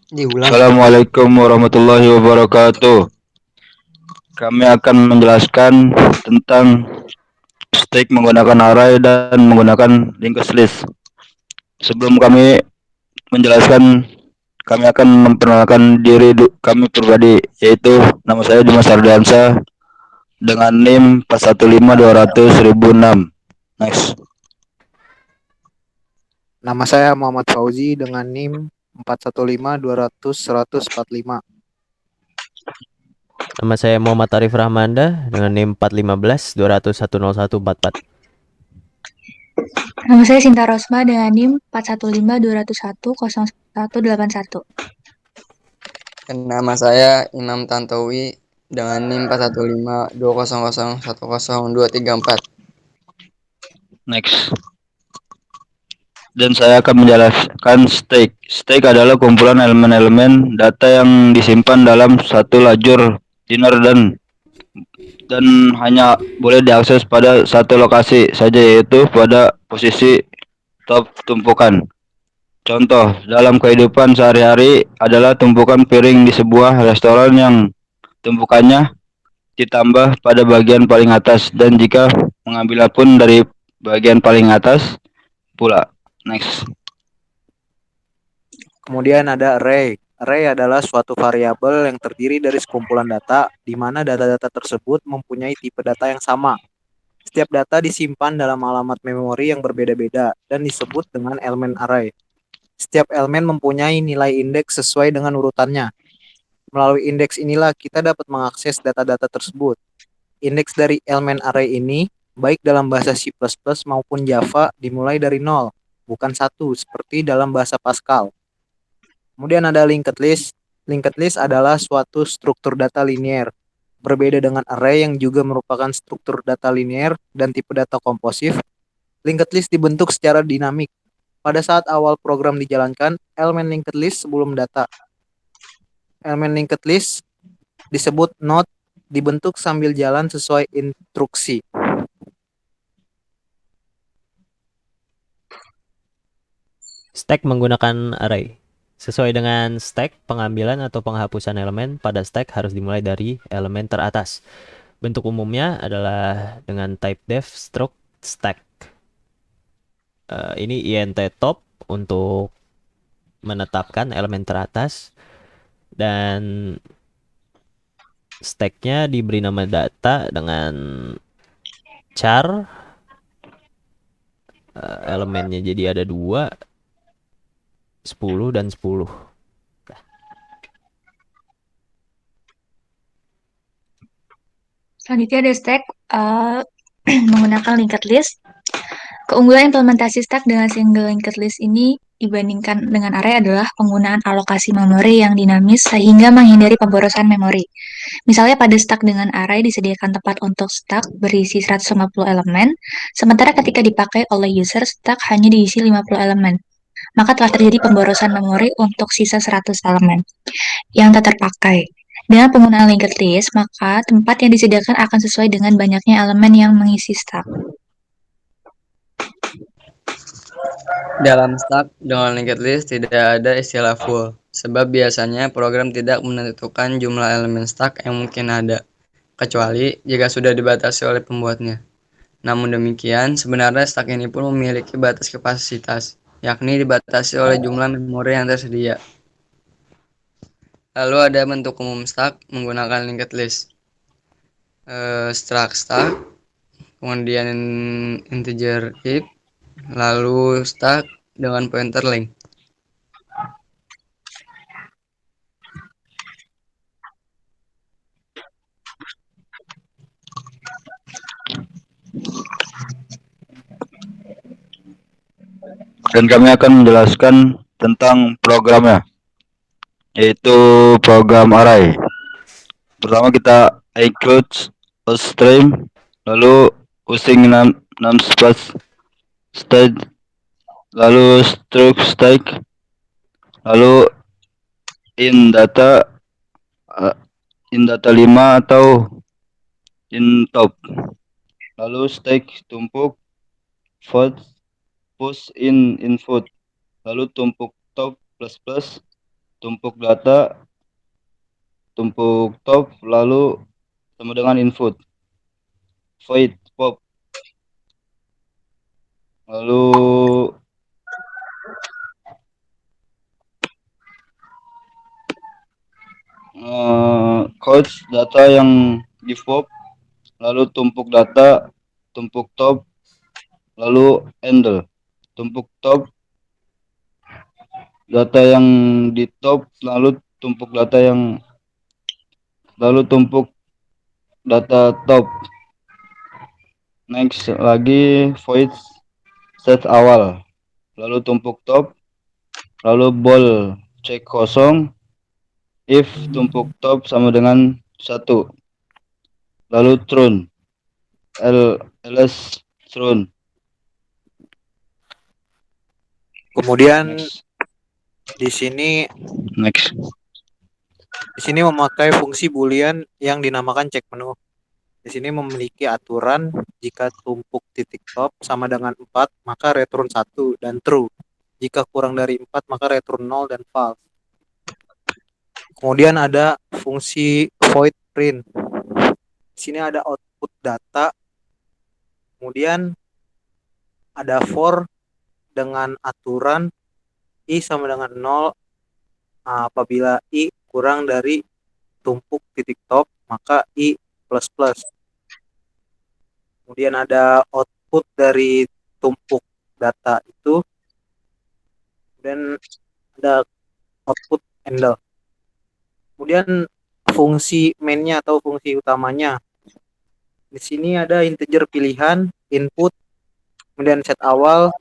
Diulang. Assalamualaikum warahmatullahi wabarakatuh. Kami akan menjelaskan tentang stake menggunakan array dan menggunakan linked list. Sebelum kami menjelaskan, kami akan memperkenalkan diri kami pribadi, yaitu nama saya Dimas Ardiansa dengan NIM 415200006. Next. Nama saya Muhammad Fauzi dengan NIM 415200145. Nama saya Muhammad Arif Rahmanda dengan NIM 415 200 101 144. Nama saya Sinta Rosma dengan NIM 415 201 10181. Nama saya Imam Tantowi dengan NIM 41520010234. Next. Dan saya akan menjelaskan stake. Stake adalah kumpulan elemen-elemen data yang disimpan dalam satu lajur linear dan hanya boleh diakses pada satu lokasi saja, yaitu pada posisi top tumpukan. Contoh dalam kehidupan sehari-hari adalah tumpukan piring di sebuah restoran yang tumpukannya ditambah pada bagian paling atas, dan jika mengambil pun dari bagian paling atas pula. Next. Kemudian ada array. Array adalah suatu variabel yang terdiri dari sekumpulan data di mana data-data tersebut mempunyai tipe data yang sama. Setiap data disimpan dalam alamat memori yang berbeda-beda dan disebut dengan elemen array. Setiap elemen mempunyai nilai indeks sesuai dengan urutannya. Melalui indeks inilah kita dapat mengakses data-data tersebut. Indeks dari elemen array ini, baik dalam bahasa C++ maupun Java, dimulai dari 0, bukan 1, seperti dalam bahasa Pascal. Kemudian ada linked list. Linked list adalah suatu struktur data linear. Berbeda dengan array yang juga merupakan struktur data linear dan tipe data komposif, linked list dibentuk secara dinamik. Pada saat awal program dijalankan, elemen linked list sebelum data. Elemen linked list disebut node, dibentuk sambil jalan sesuai instruksi. Stack menggunakan array. Sesuai dengan stack, pengambilan atau penghapusan elemen pada stack harus dimulai dari elemen teratas. Bentuk umumnya adalah dengan type def struct stack. Ini int top untuk menetapkan elemen teratas, dan stacknya diberi nama data dengan char. Elemennya jadi ada 2, 10 dan 10. Selanjutnya ada stack menggunakan linked list. Keunggulan implementasi stack dengan single linked list ini dibandingkan dengan array adalah penggunaan alokasi memori yang dinamis sehingga menghindari pemborosan memori. Misalnya pada stack dengan array disediakan tempat untuk stack berisi 150 elemen, sementara ketika dipakai oleh user stack hanya diisi 50 elemen. Maka telah terjadi pemborosan memori untuk sisa 100 elemen yang tak terpakai. Dengan penggunaan linked list, maka tempat yang disediakan akan sesuai dengan banyaknya elemen yang mengisi stack. Dalam stack dengan linked list tidak ada istilah full, sebab biasanya program tidak menentukan jumlah elemen stack yang mungkin ada, kecuali jika sudah dibatasi oleh pembuatnya. Namun demikian, sebenarnya stack ini pun memiliki batas kapasitas, yakni dibatasi oleh jumlah memori yang tersedia. Lalu ada bentuk umum stack menggunakan linked list. Struct stack, kemudian integer heap, lalu stack dengan pointer link. Dan kami akan menjelaskan tentang programnya, yaitu program array. Pertama kita include a stream, lalu using nums plus state, lalu struct stack, lalu in data uh, in data 5 atau in top, lalu stack tumpuk vote push in input, lalu tumpuk top plus plus, tumpuk data, tumpuk top, lalu sama dengan input, void pop, lalu coach data yang di pop, lalu tumpuk data, tumpuk top, lalu handle, tumpuk top, data yang di top, lalu tumpuk data top. Next lagi void set awal, lalu tumpuk top, lalu bol cek kosong, if tumpuk top sama dengan 1, lalu trun ls trun. Kemudian Next. di sini Next. memakai fungsi boolean yang dinamakan cek menu. Di sini memiliki aturan jika tumpuk titik top sama dengan 4 maka return 1 dan true. Jika kurang dari 4 maka return 0 dan false. Kemudian ada fungsi void print. Di sini ada output data. Kemudian ada for dengan aturan i sama dengan 0 apabila i kurang dari tumpuk titik top maka i plus plus. Kemudian ada output dari tumpuk data itu. Kemudian ada output handle. Kemudian fungsi mainnya atau fungsi utamanya. Di sini ada integer pilihan, input, kemudian set awal,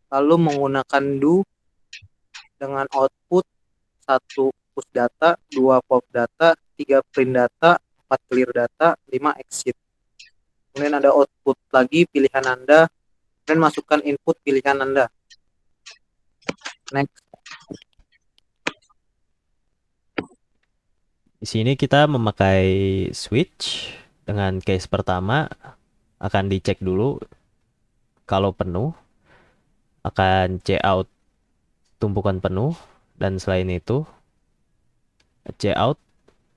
lalu menggunakan do dengan output 1 push data, 2 pop data, 3 print data, 4 clear data, 5 exit. Kemudian ada output lagi pilihan Anda dan masukkan input pilihan Anda. Next. Di sini kita memakai switch. Dengan case pertama akan dicek dulu, kalau penuh akan cout tumpukan penuh, dan selain itu cout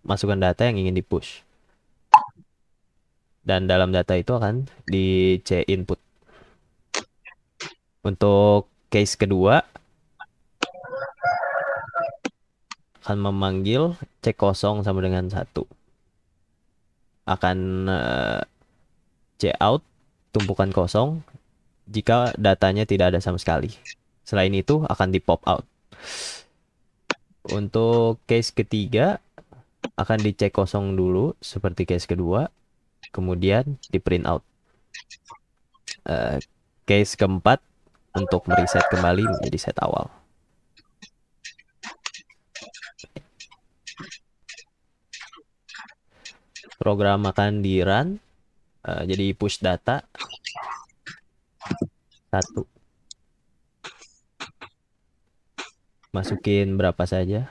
masukkan data yang ingin di-push. Dan dalam data itu akan di C input. Untuk case kedua akan memanggil cek kosong sama dengan 1. Akan cout tumpukan kosong jika datanya tidak ada sama sekali. Selain itu akan di pop out. Untuk case ketiga akan dicek kosong dulu seperti case kedua, kemudian di print out. Case keempat untuk mereset kembali menjadi set awal. Program akan di run, jadi push data 1. Masukin berapa saja.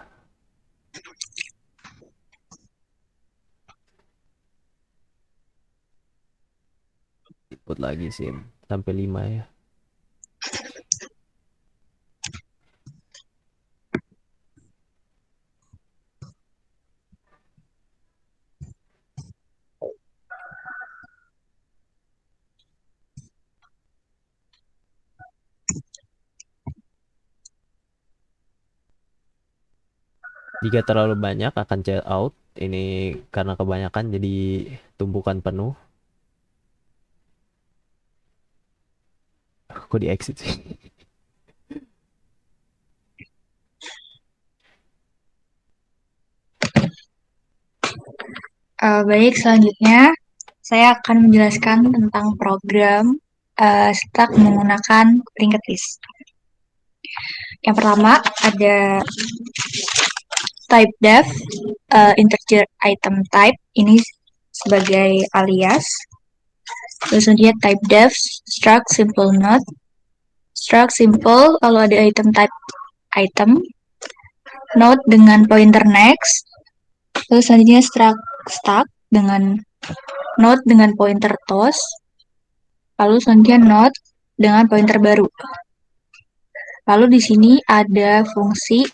Input lagi sim sampai 5 ya. Jika terlalu banyak akan child out. Ini karena kebanyakan jadi tumpukan penuh. Kok di exit sih? Baik, selanjutnya saya akan menjelaskan tentang program stack menggunakan linked list. Yang pertama ada type def, integer item type, ini sebagai alias. Terus selanjutnya type def, struct simple node, struct simple lalu ada item type item, node dengan pointer next, terus selanjutnya struct stack dengan node dengan pointer toss, lalu selanjutnya node dengan pointer baru. Lalu di sini ada fungsi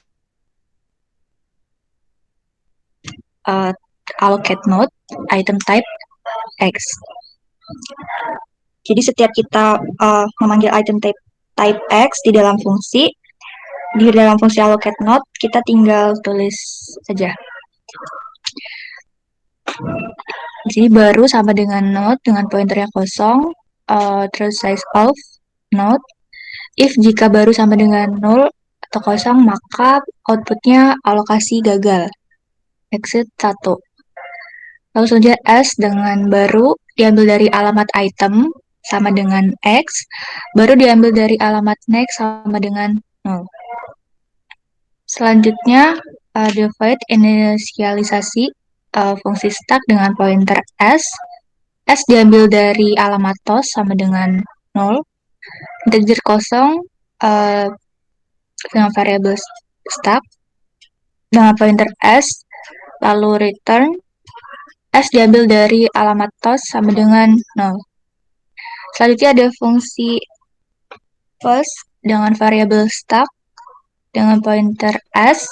uh, allocate node item type X. Jadi setiap kita memanggil item type X di dalam fungsi allocate node kita tinggal tulis saja. Jadi baru sama dengan node dengan pointernya kosong, terus size of node. If jika baru sama dengan 0 atau kosong, maka outputnya alokasi gagal. Exit 1. Lalu selanjutnya S dengan baru diambil dari alamat item sama dengan X, baru diambil dari alamat next sama dengan 0. Selanjutnya, divide inisialisasi fungsi stack dengan pointer S. S diambil dari alamat tos sama dengan 0. Integer kosong dengan variabel stack dengan pointer S, lalu return S diambil dari alamat tos sama dengan 0. Selanjutnya ada fungsi first dengan variabel stack dengan pointer S,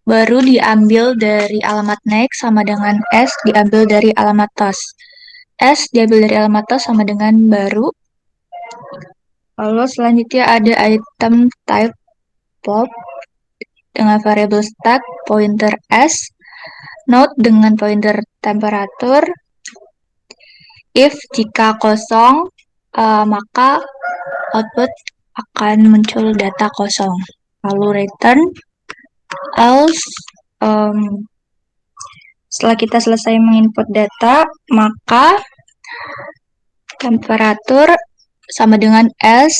baru diambil dari alamat next sama dengan S diambil dari alamat tos. S diambil dari alamat tos sama dengan baru. Lalu selanjutnya ada item type pop dengan variabel stack pointer S, node dengan pointer temperatur. If jika kosong, maka output akan muncul data kosong. Lalu return else. Setelah kita selesai menginput data, maka temperatur sama dengan S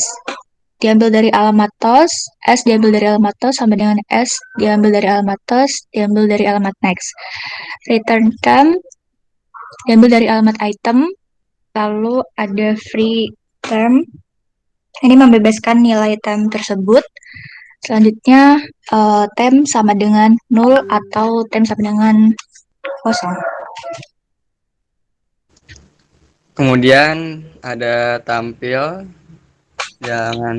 diambil dari alamat tos, S diambil dari alamat tos sama dengan S diambil dari alamat tos, diambil dari alamat next. Return temp diambil dari alamat item, lalu ada free term. Ini membebaskan nilai temp tersebut. Selanjutnya temp sama dengan 0 atau temp sama dengan kosong. Kemudian ada tampil dengan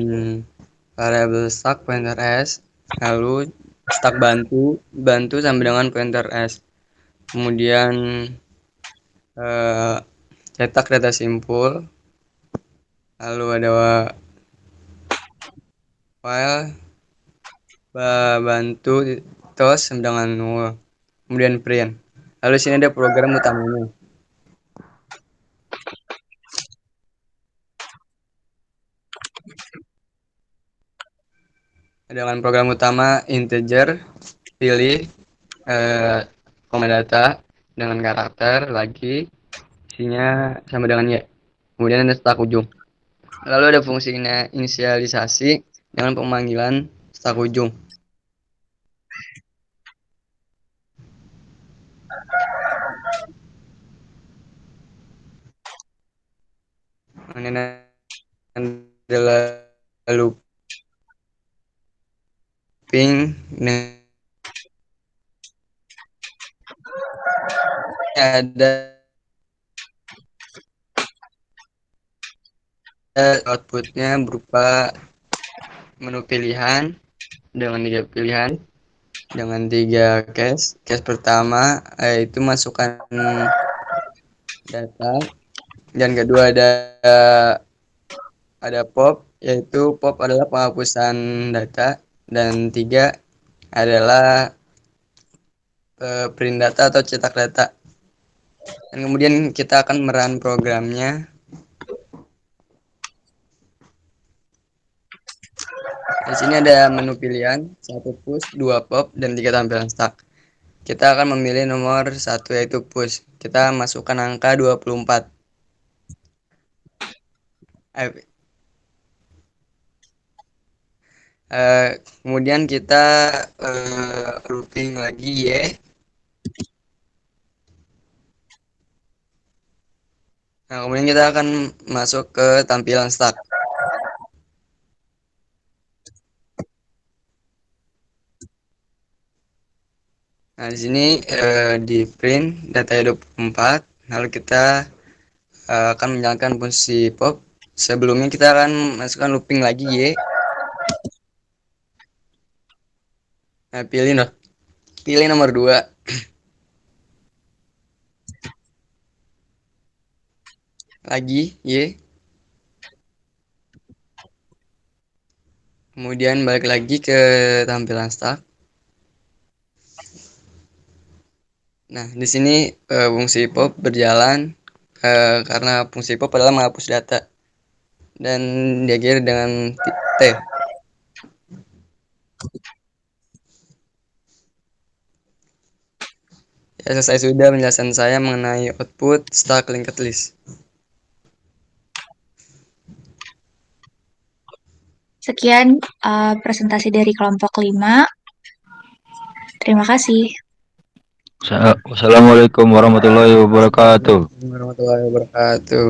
variabel stack pointer S, lalu stack bantu sampai dengan pointer S. Kemudian cetak data simpul, lalu ada file bantu tos sama dengan 0. Kemudian print. Lalu sini ada program utamanya. Dengan program utama integer, pilih koma data dengan karakter lagi, isinya sama dengan Y. Kemudian ada stack ujung. Lalu ada fungsi inisialisasi dengan pemanggilan stack ujung. Ini adalah looping ada outputnya berupa menu pilihan dengan 3 pilihan dengan 3 case. Case pertama itu masukkan data, dan kedua ada pop, yaitu pop adalah penghapusan data, dan 3 adalah print data atau cetak data. Dan kemudian kita akan merun programnya. Di sini ada menu pilihan, 1 push, 2 pop, dan 3 tampilan stack. Kita akan memilih nomor 1 yaitu push. Kita masukkan angka 24. Kemudian kita looping lagi Y. Nah, kemudian kita akan masuk ke tampilan stack. Nah, di sini di print data 24, lalu kita akan menjalankan fungsi pop. Sebelumnya kita akan masukkan looping lagi Y. Nah, pilih Pilih nomor 2. Lagi, Y. Kemudian balik lagi ke tampilan stack. Nah, di sini fungsi pop berjalan karena fungsi pop adalah menghapus data dan diakhiri dengan T. Ya, selesai sudah penjelasan saya mengenai output stack linked list. Sekian presentasi dari kelompok 5. Terima kasih. Wassalamualaikum warahmatullahi wabarakatuh. Warahmatullahi wabarakatuh.